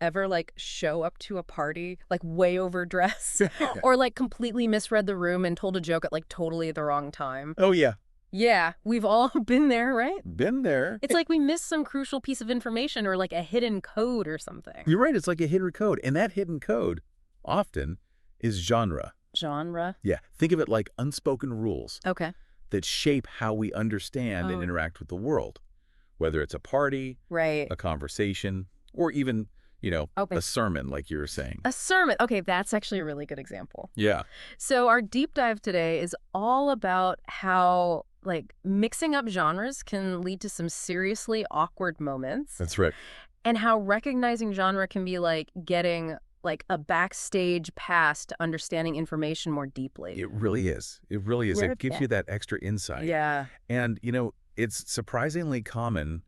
ever like show up to a party like way overdressed or like completely misread the room and told a joke at like totally the wrong time? Oh, yeah. Yeah, we've all been there, right? Been there. It's like we missed some crucial piece of information or like a hidden code or something. You're right. It's like a hidden code. And that hidden code often is genre. Genre? Yeah. Think of it like unspoken rules Okay. that shape how we understand and interact with the world, whether it's a party, Right. a conversation, or even, Okay. a sermon, like you were saying. A sermon. Okay, that's actually a really good example. Yeah. So our deep dive today is all about how like mixing up genres can lead to some seriously awkward moments, That's right. and how recognizing genre can be like getting like a backstage pass to understanding information more deeply. It really is. It really is. It gives Yeah. you that extra insight. Yeah. And, it's surprisingly common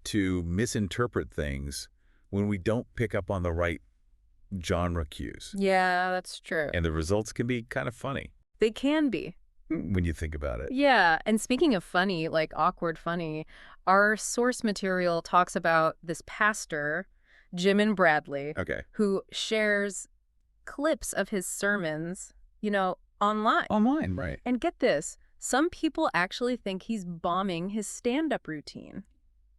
to misinterpret things when we don't pick up on the right genre cues. Yeah, that's true. And the results can be kind of funny They can be. when you think about it. Yeah, and speaking of funny, like awkward funny, our source material talks about this pastor, Jamin Bradley, Okay. who shares clips of his sermons, online. Online, right. And get this, some people actually think he's bombing his stand-up routine.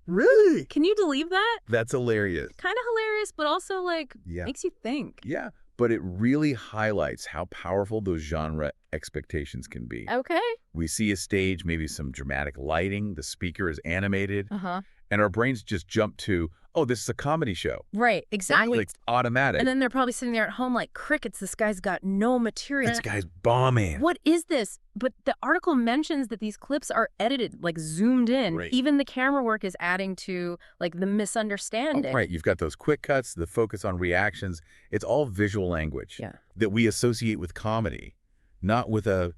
Really? Can you believe that? That's hilarious. Kind of hilarious, but also like Yeah. makes you think. Yeah. But it really highlights how powerful those genre expectations can be. Okay. We see a stage, maybe some dramatic lighting, the speaker is animated, Uh-huh. and our brains just jump to, oh, this is a comedy show. Right, exactly. Like automatic. And then they're probably sitting there at home like, crickets, this guy's got no material. This guy's bombing. What is this? But the article mentions that these clips are edited, like zoomed in. Right. Even the camera work is adding to like the misunderstanding. Oh, right. You've got those quick cuts, the focus on reactions. It's all visual language Yeah. that we associate with comedy, not with a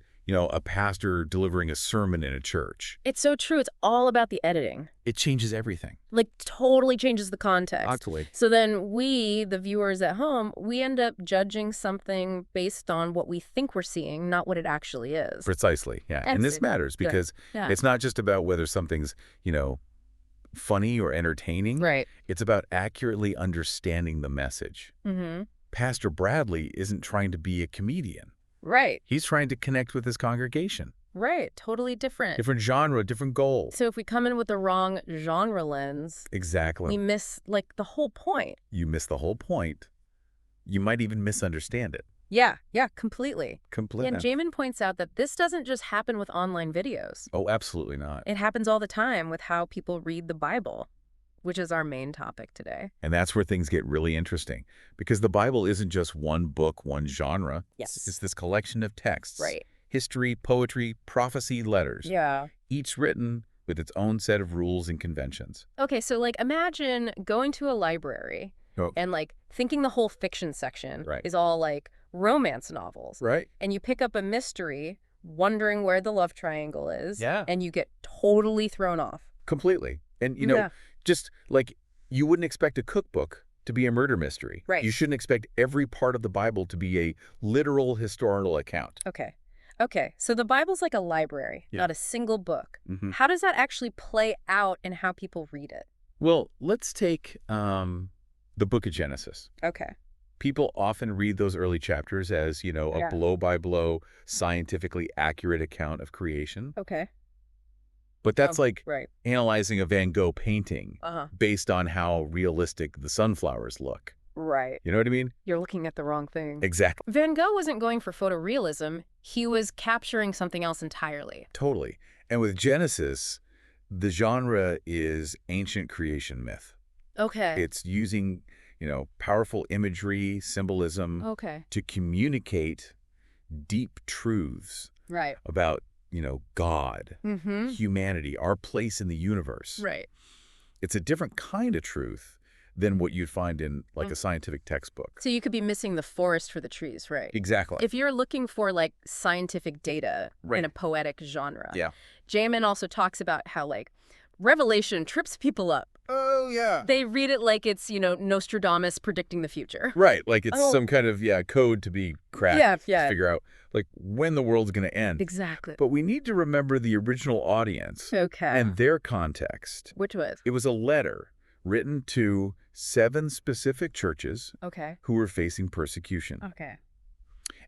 pastor delivering a sermon in a church. It's so true. It's all about the editing. It changes everything. Like totally changes the context. Actually. So then we, the viewers at home, we end up judging something based on what we think we're seeing, not what it actually is. Precisely. Yeah. And this matters because Yeah. it's not just about whether something's, funny or entertaining. Right. It's about accurately understanding the message. Mm-hmm. Pastor Bradley isn't trying to be a comedian. Right. He's trying to connect with his congregation. Right. Totally different. Different genre, different goal. So if we come in with the wrong genre lens, Exactly. we miss like the whole point. You miss the whole point. You might even misunderstand it. Yeah, completely. Completely. And Jamin points out that this doesn't just happen with online videos. Oh, absolutely not. It happens all the time with how people read the Bible, which is our main topic today. And that's where things get really interesting because the Bible isn't just one book, one genre. Yes. It's this collection of texts. Right. History, poetry, prophecy, letters. Yeah. Each written with its own set of rules and conventions. Okay, so like imagine going to a library and like thinking the whole fiction section is all like romance novels. Right. And you pick up a mystery, wondering where the love triangle is. Yeah. And you get totally thrown off. Completely. And, Yeah. just like you wouldn't expect a cookbook to be a murder mystery. Right. You shouldn't expect every part of the Bible to be a literal historical account. Okay, so the Bible's like a library, Yeah. not a single book. Mm-hmm. How does that actually play out in how people read it? Well, let's take the book of Genesis. Okay. People often read those early chapters as, a Yeah. blow-by-blow, scientifically accurate account of creation. Okay. But that's like Right. analyzing a Van Gogh painting Uh-huh. based on how realistic the sunflowers look. Right. You know what I mean? You're looking at the wrong thing. Exactly. Van Gogh wasn't going for photorealism. He was capturing something else entirely. Totally. And with Genesis, the genre is ancient creation myth. Okay. It's using, powerful imagery, symbolism Okay. to communicate deep truths Right. about, God, Mm-hmm. humanity, our place in the universe. Right. It's a different kind of truth than what you'd find in like a scientific textbook. So you could be missing the forest for the trees, right? Exactly. If you're looking for like scientific data Right. in a poetic genre. Yeah. Jamin also talks about how like Revelation trips people up. Oh, yeah. They read it like it's, Nostradamus predicting the future. Right. Like it's Oh. some kind of, code to be cracked Yeah. to figure out like when the world's going to end. Exactly. But we need to remember the original audience Okay. and their context. Which was? It was a letter written to 7 specific churches Okay. who were facing persecution. Okay.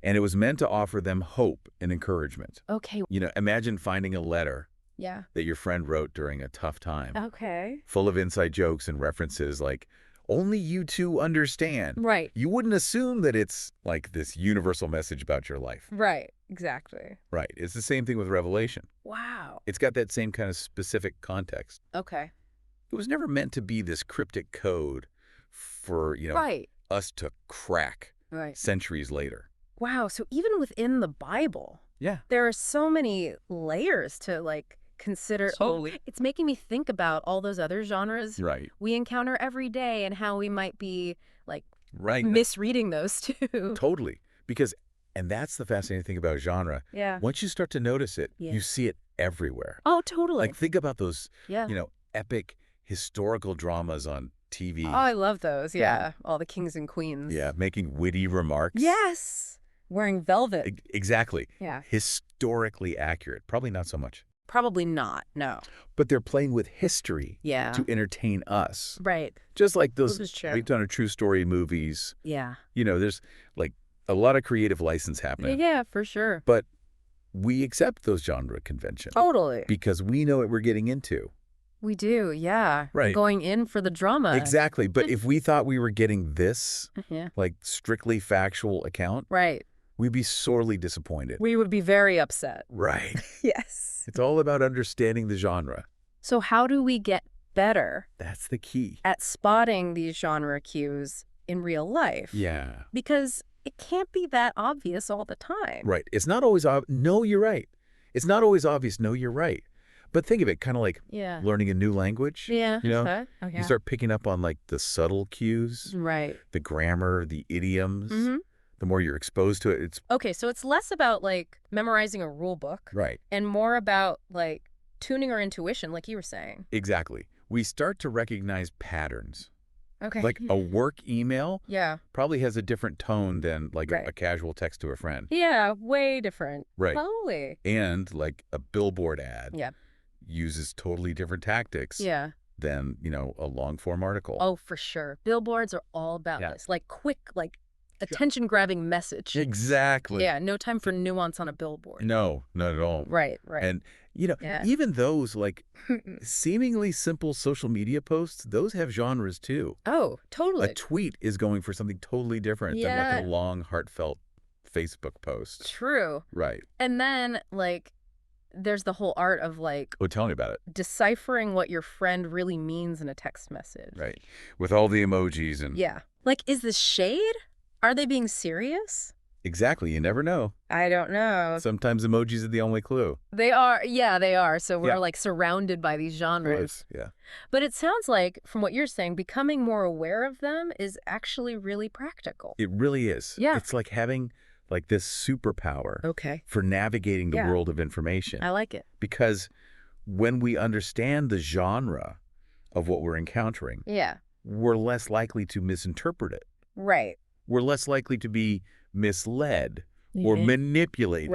And it was meant to offer them hope and encouragement. Okay. Imagine finding a letter Yeah. that your friend wrote during a tough time, Okay. full of inside jokes and references like, only you two understand. Right. You wouldn't assume that it's like this universal message about your life. Right. Exactly. Right. It's the same thing with Revelation. Wow. It's got that same kind of specific context. Okay. It was never meant to be this cryptic code for, Right. us to crack Right. centuries later. Wow. So even within the Bible, Yeah. there are so many layers to consider. Totally. It's making me think about all those other genres Right. we encounter every day and how we might be Right. misreading those too. Totally. And that's the fascinating thing about genre. Yeah. Once you start to notice it, Yeah. you see it everywhere. Oh, totally. Like, think about those, Yeah. epic historical dramas on TV. Oh, I love those. Yeah. Yeah. All the kings and queens. Yeah, making witty remarks. Yes. Wearing velvet. Exactly. Yeah. Historically accurate. Probably not so much. Probably not. No. But they're playing with history Yeah. to entertain us. Right. Just like those This is true. based on a true story movies. Yeah. There's like a lot of creative license happening. Yeah, for sure. But we accept those genre conventions Totally. because we know what we're getting into. We do. Yeah. Right. Going in for the drama. Exactly. But if we thought we were getting this, Yeah. strictly factual account, Right. we'd be sorely disappointed. We would be very upset. Right. Yes. It's all about understanding the genre. So how do we get better That's the key. at spotting these genre cues in real life? Yeah. Because it can't be that obvious all the time. Right. It's not always obvious. No, you're right. It's not always obvious. No, you're right. But think of it kind of like Yeah. learning a new language. Yeah. You know, Okay. Oh, yeah. you start picking up on the subtle cues, Right. the grammar, the idioms. Mm-hmm. The more you're exposed to it, it's Okay, so it's less about memorizing a rule book right. and more about tuning our intuition, like you were saying. Exactly. We start to recognize patterns. Okay. Like a work email Yeah. probably has a different tone than Right. a casual text to a friend. Yeah, way different. Right. Totally. And a billboard ad Yeah. uses totally different tactics Yeah. than, a long form article. Oh, for sure. Billboards are all about Yeah. this. Quick, attention-grabbing message. Exactly. Yeah, no time for nuance on a billboard. No, not at all. Right, right. And, Yeah. even those seemingly simple social media posts, those have genres too. Oh, totally. A tweet is going for something totally different Yeah. than a long, heartfelt Facebook post. True. Right. And then, there's the whole art of, Oh, tell me about it. deciphering what your friend really means in a text message. Right. With all the emojis and... Yeah. Is this shade? Are they being serious? Exactly. You never know. I don't know. Sometimes emojis are the only clue. They are. Yeah, they are. So we're Yeah. surrounded by these genres. Yeah. But it sounds like, from what you're saying, becoming more aware of them is actually really practical. It really is. Yeah. It's like having this superpower Okay. for navigating the Yeah. world of information. I like it. Because when we understand the genre of what we're encountering, Yeah. we're less likely to misinterpret it. Right. We're less likely to be misled or Mhm. manipulated.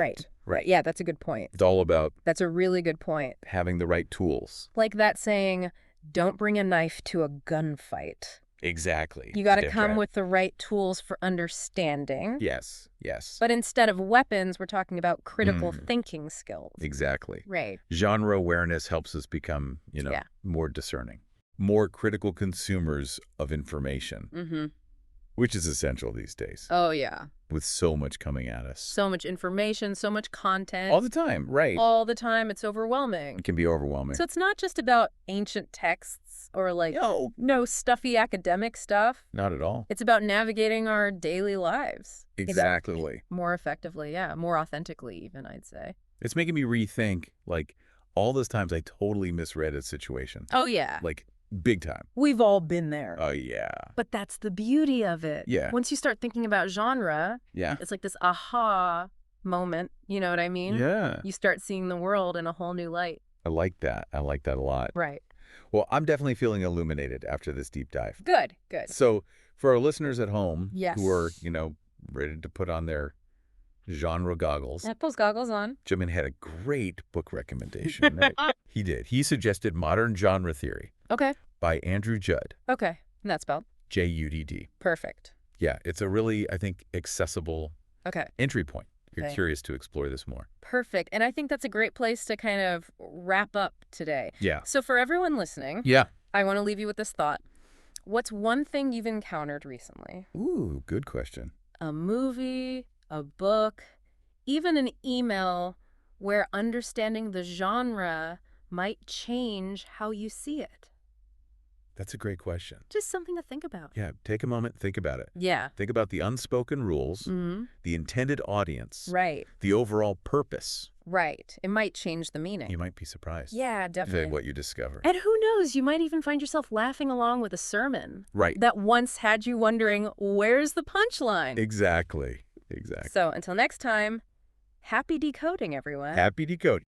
Right. Yeah, that's a good point. It's all about That's a really good point. having the right tools. Like that saying, don't bring a knife to a gunfight. Exactly. You got to Stand come pat. with the right tools for understanding. Yes. Yes. But instead of weapons, we're talking about critical thinking skills. Exactly. Right. Genre awareness helps us become, Yeah. more discerning, more critical consumers of information, Mm-hmm. which is essential these days Oh, yeah. with so much coming at us. So much information, so much content. All the time, right. All the time. It's overwhelming. It can be overwhelming. So it's not just about ancient texts or no stuffy academic stuff. Not at all. It's about navigating our daily lives. Exactly. More effectively, yeah. More authentically, even, I'd say. It's making me rethink, all those times I totally misread a situation. Oh, yeah. Big time. We've all been there. Oh, yeah. But that's the beauty of it. Yeah. Once you start thinking about genre, Yeah. it's this aha moment. You know what I mean? Yeah. You start seeing the world in a whole new light. I like that. I like that a lot. Right. Well, I'm definitely feeling illuminated after this deep dive. Good, good. So for our listeners at home Yes. who are, ready to put on their genre goggles, Have those goggles on. Jamin had a great book recommendation. He did. He suggested Modern Genre Theory Okay. by Andrew Judd. Okay. And that's spelled? Judd. Perfect. Yeah, it's a really, I think, accessible Okay. entry point if you're Okay. curious to explore this more. Perfect. And I think that's a great place to kind of wrap up today. Yeah. So for everyone listening, Yeah. I want to leave you with this thought. What's one thing you've encountered recently? Ooh, good question. A movie, a book, even an email where understanding the genre might change how you see it. That's a great question. Just something to think about. Yeah, take a moment, think about it. Yeah. Think about the unspoken rules, Mm-hmm. the intended audience, Right. the overall purpose. Right. It might change the meaning. You might be surprised Yeah, at definitely. what you discover. And who knows, you might even find yourself laughing along with a sermon Right. that once had you wondering, where's the punchline? Exactly. Exactly. So until next time, happy decoding, everyone. Happy decoding.